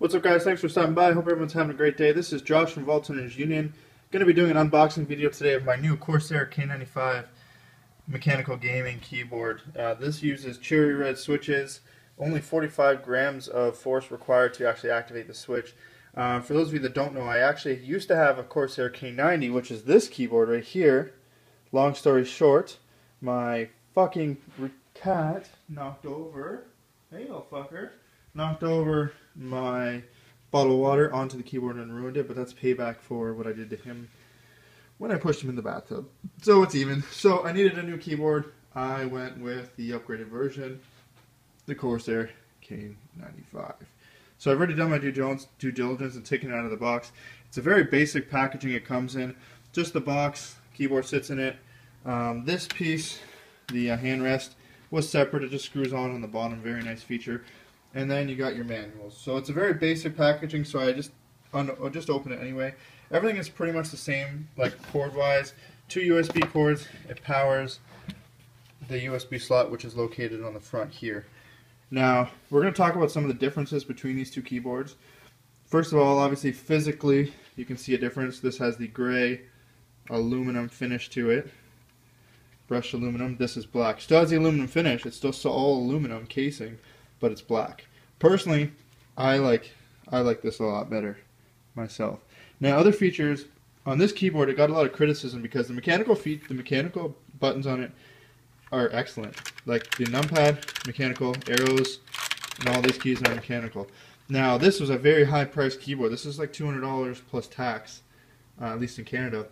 What's up, guys? Thanks for stopping by. Hope everyone's having a great day. This is Josh from Vault Hunters Union. Going to be doing an unboxing video today of my new Corsair K95 mechanical gaming keyboard. This uses cherry red switches, only 45 grams of force required to actually activate the switch. For those of you that don't know, I actually used to have a Corsair K90, which is this keyboard right here. Long story short, my fucking cat knocked over, hey little fucker, knocked over my bottle of water onto the keyboard and ruined it, but that's payback for what I did to him when I pushed him in the bathtub. So it's even. So I needed a new keyboard. I went with the upgraded version, the Corsair K95. So I've already done my due diligence and taken it out of the box. It's a very basic packaging it comes in. Just the box, keyboard sits in it. This piece, the handrest, was separate. It just screws on the bottom. Very nice feature. And then you got your manuals. So it's a very basic packaging, so I just open it anyway. Everything is pretty much the same, like cord-wise. 2 USB cords. It powers the USB slot, which is located on the front here. Now, we're going to talk about some of the differences between these two keyboards. First of all, obviously, physically, you can see a difference. This has the gray aluminum finish to it. Brushed aluminum. This is black. Still has the aluminum finish. It's still all aluminum casing, but it's black. Personally, I like this a lot better myself. Now, other features on this keyboard, it got a lot of criticism because the mechanical buttons on it are excellent. Like the numpad, mechanical, arrows, and all these keys are mechanical. Now, this was a very high-priced keyboard. This is like $200 plus tax, at least in Canada.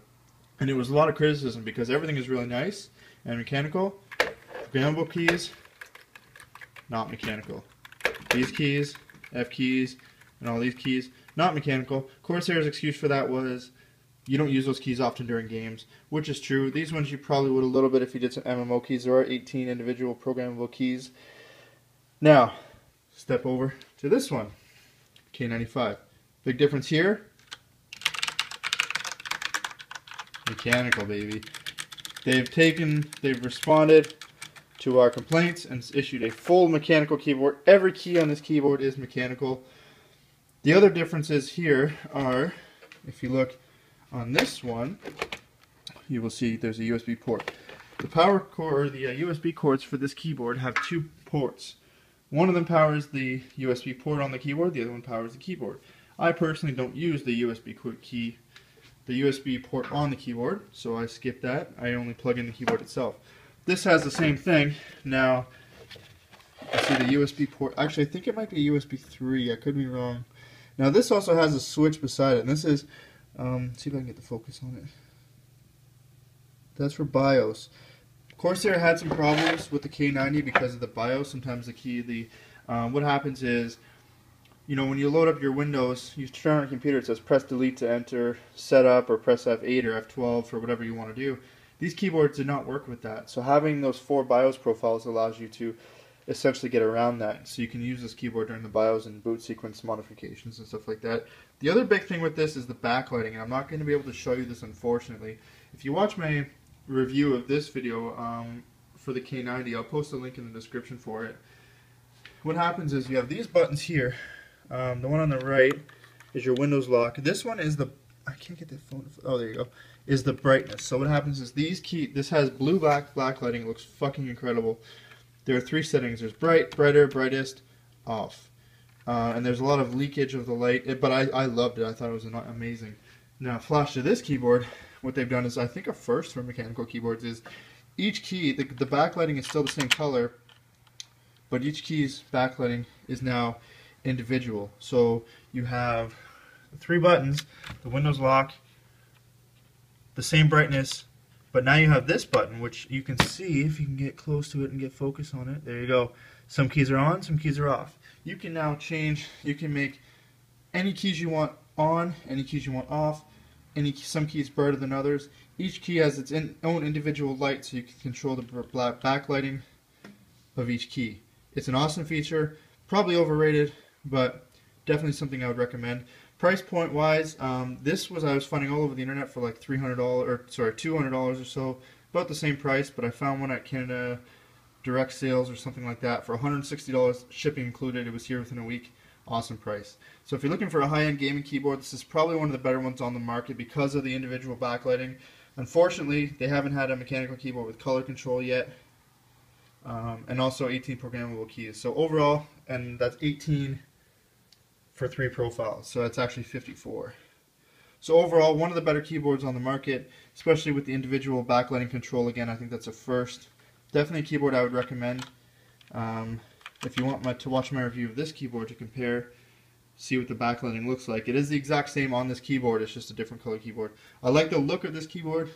And it was a lot of criticism because everything is really nice and mechanical. Programmable keys, not mechanical. These keys, F keys, and all these keys, not mechanical. Corsair's excuse for that was you don't use those keys often during games, which is true. These ones you probably would a little bit if you did some MMO keys. There are 18 individual programmable keys. Now, step over to this one, K95. Big difference here, mechanical, baby. They've responded to our complaints and issued a full mechanical keyboard. Every key on this keyboard is mechanical. The other differences here are, if you look on this one, you will see there's a USB port. The power cord, or the USB cords for this keyboard have 2 ports. One of them powers the USB port on the keyboard, the other one powers the keyboard. I personally don't use the USB port on the keyboard, so I skip that. I only plug in the keyboard itself. This has the same thing. Now, you see the USB port. Actually, I think it might be a USB 3. I could be wrong. Now, this also has a switch beside it, and this is, see if I can get the focus on it. That's for BIOS. Corsair had some problems with the K90 because of the BIOS. Sometimes what happens is, you know, when you load up your Windows, you turn on your computer, it says press delete to enter setup, or press F8 or F12 for whatever you want to do. These keyboards did not work with that. So having those 4 BIOS profiles allows you to essentially get around that. So you can use this keyboard during the BIOS and boot sequence modifications and stuff like that. The other big thing with this is the backlighting, and I'm not going to be able to show you this, unfortunately. If you watch my review of this video for the K90, I'll post a link in the description for it. What happens is you have these buttons here. The one on the right is your Windows lock. This one is the, I can't get the phone, oh there you go, is the brightness. So what happens is this has blue-black backlighting. It looks fucking incredible. There are 3 settings. There's bright, brighter, brightest, off. And there's a lot of leakage of the light, but I loved it. I thought it was amazing. Now, flash to this keyboard, what they've done is, I think a first for mechanical keyboards, is each key, the backlighting is still the same color, but each key's backlighting is now individual. So you have 3 buttons, the Windows lock, the same brightness, but now you have this button, which you can see if you can get close to it and get focus on it. There you go. Some keys are on, some keys are off. You can now change, you can make any keys you want on, any keys you want off, some keys brighter than others. Each key has its own individual light, so you can control the backlighting of each key. It's an awesome feature, probably overrated, but definitely something I would recommend. Price point wise, I was finding all over the internet for like $200 or so, about the same price, but I found one at Canada direct sales or something like that for $160, shipping included. It was here within a week. awesome price. So if you're looking for a high-end gaming keyboard, this is probably one of the better ones on the market because of the individual backlighting. Unfortunately, they haven't had a mechanical keyboard with color control yet, and also 18 programmable keys. So overall, and that's 18 for 3 profiles, so that's actually 54. So overall, one of the better keyboards on the market, especially with the individual backlighting control. Again, I think that's a first. Definitely a keyboard I would recommend. If you want to watch my review of this keyboard to compare, see what the backlighting looks like. It is the exact same on this keyboard, it's just a different color keyboard. I like the look of this keyboard,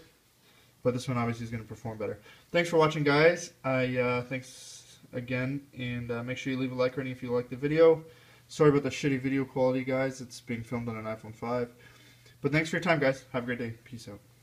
but this one obviously is going to perform better. Thanks for watching, guys. Thanks again, and make sure you leave a like rating if you like the video. Sorry about the shitty video quality, guys. It's being filmed on an iPhone 5. But thanks for your time, guys. Have a great day. Peace out.